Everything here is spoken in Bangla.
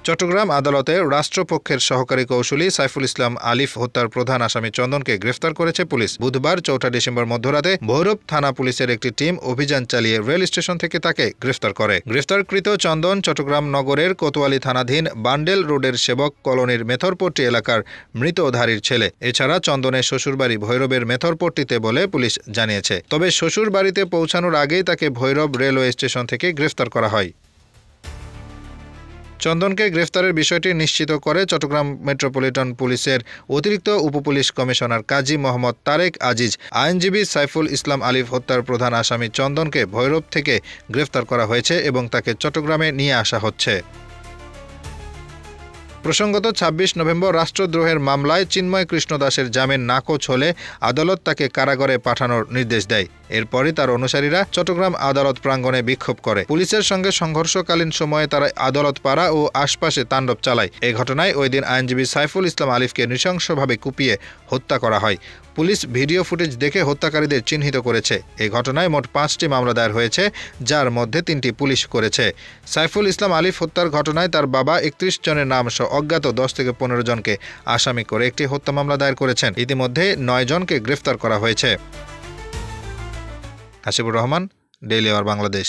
চট্টগ্রাম আদালতে রাষ্ট্রপক্ষের সহকারী কৌঁসুলি সাইফুল ইসলাম আলিফ হত্যার প্রধান আসামি চন্দনকে গ্রেফতার করেছে পুলিশ। বুধবার ৪ ডিসেম্বর মধ্যরাতে ভৈরব থানা পুলিশের একটি টিম অভিযান চালিয়ে রেল স্টেশন থেকে তাকে গ্রেফতার করে। গ্রেফতারকৃত চন্দন চট্টগ্রাম নগরের কোতোয়ালি থানাধীন বান্ডেল রোডের সেবক কলোনির মেথরপট্টি এলাকার মৃতধারীর ছেলে। এছাড়া চন্দনের শ্বশুরবাড়ি ভৈরবের মেথরপট্টিতে বলে পুলিশ জানিয়েছে। তবে শ্বশুর বাড়িতে পৌঁছানোর আগেই তাকে ভৈরব রেলওয়ে স্টেশন থেকে গ্রেফতার করা হয়। চন্দনকে গ্রেফতারের বিষয়টি নিশ্চিত করে চট্টগ্রাম মেট্রোপলিটন পুলিশের অতিরিক্ত উপপুলিশ কমিশনার কাজী মোহাম্মদ তারেক আজিজ। আইনজীবী সাইফুল ইসলাম আলিফ হত্যার প্রধান আসামি চন্দনকে ভৈরব থেকে গ্রেফতার করা হয়েছে এবং তাকে চট্টগ্রামে নিয়ে আসা হচ্ছে। প্রসঙ্গত ২৬ নভেম্বর রাষ্ট্রদ্রোহের মামলায় চিন্ময় কৃষ্ণ দাসের জামিন নাকচ হলে আদালত তাকে কারাগারে পাঠানোর নির্দেশ দেয়। এরপরই তার অনুসারীরা চট্টগ্রাম আদালত প্রাঙ্গণে বিক্ষোভ করে। পুলিশের সঙ্গে সংঘর্ষকালীন সময়ে তারা আদালত পাড়া ও আশপাশে তাণ্ডব চালায়। এই ঘটনায় ওই দিন আইনজীবী সাইফুল ইসলাম আলিফকে নৃশংসভাবে কুপিয়ে হত্যা করা হয়। পুলিশ ভিডিও ফুটেজ দেখে হত্যাকারীদের চিহ্নিত করেছে। এই ঘটনায় মোট ৫টি মামলা দায়ের হয়েছে, যার মধ্যে ৩টি পুলিশ করেছে। সাইফুল ইসলাম আলিফ হত্যার ঘটনায় তার বাবা ৩১ জনের নাম সহ অজ্ঞাত ১০ থেকে ১৫ জনকে আসামি করে একটি হত্যা মামলা দায়ের করেছেন। ইতিমধ্যে ৯ জনকে গ্রেফতার করা হয়েছে। Hasibur Rahman, daily our Bangladesh.